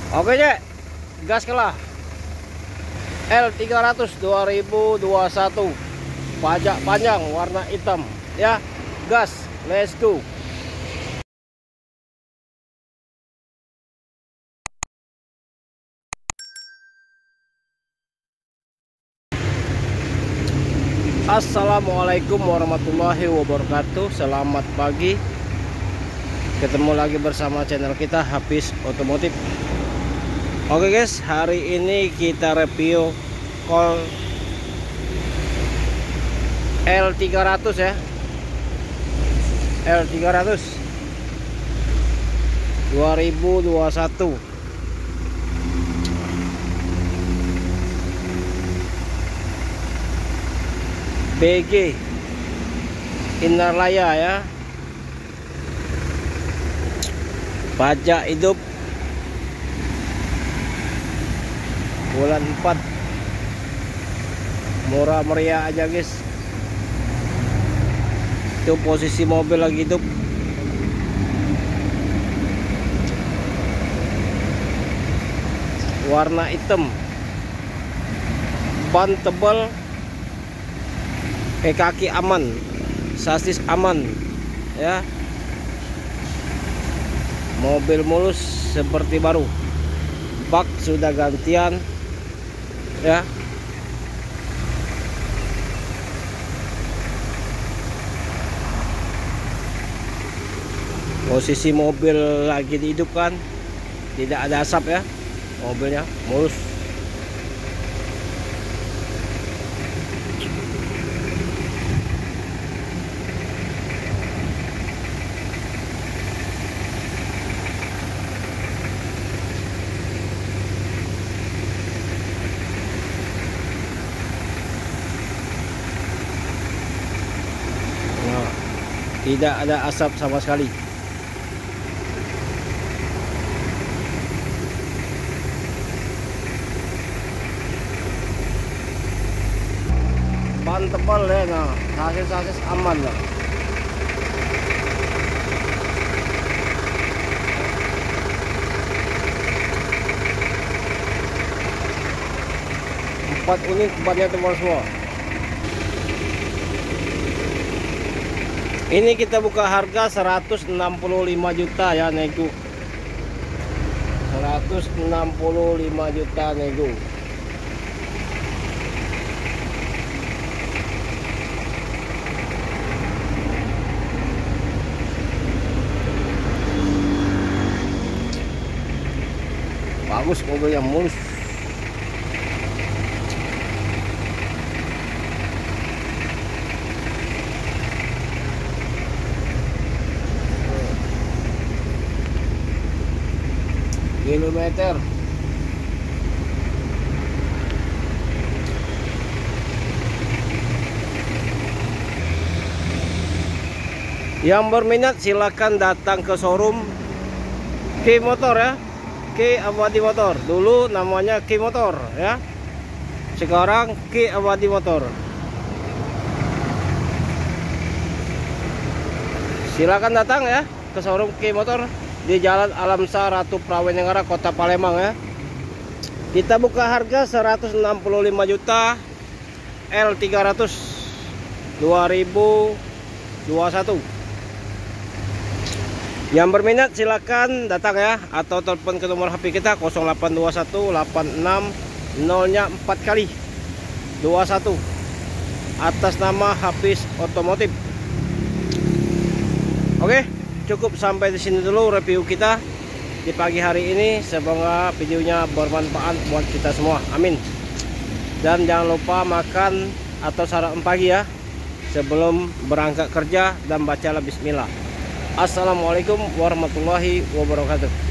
Oke Cek, gas kelah. L300 2021, pajak panjang warna hitam ya. Gas, let's go. Assalamualaikum warahmatullahi wabarakatuh. Selamat pagi. Ketemu lagi bersama channel kita Hafiz Otomotif. Oke guys, hari ini kita review Colt L300 ya. L300 2021. BG Innarlaya ya. Pajak hidup bulan 4, murah meriah aja guys. Itu posisi mobil lagi hidup. Warna hitam, ban tebal, kaki aman, sasis aman ya. Mobil mulus seperti baru. Bak sudah gantian ya. Posisi mobil lagi dihidupkan, tidak ada asap ya. Mobilnya mulus. Nah, tidak ada asap sama sekali. Ban tebal ya, nah sasis aman lah. Empat unit bannya tebal semua. Ini kita buka harga 165 juta ya nego. 165 juta nego. Bagus mobilnya, mulus. Kilometer yang berminat silakan datang ke showroom Ki Motor ya. Ki Abadi Motor, dulu namanya Ki Motor ya, sekarang Ki Abadi Motor. Silakan datang ya ke showroom Ki Motor di Jalan Alamsa Ratu Prawenegara, Kota Palembang ya. Kita buka harga 165 juta L300 2021. Yang berminat silakan datang ya, atau telepon ke nomor HP kita 0821 86 0-nya 4 kali 21 atas nama Hafiz Otomotif. Oke, cukup sampai di sini dulu review kita di pagi hari ini. Semoga videonya bermanfaat buat kita semua. Amin. Dan jangan lupa makan atau sarapan pagi ya sebelum berangkat kerja, dan bacalah bismillah. Assalamualaikum warahmatullahi wabarakatuh.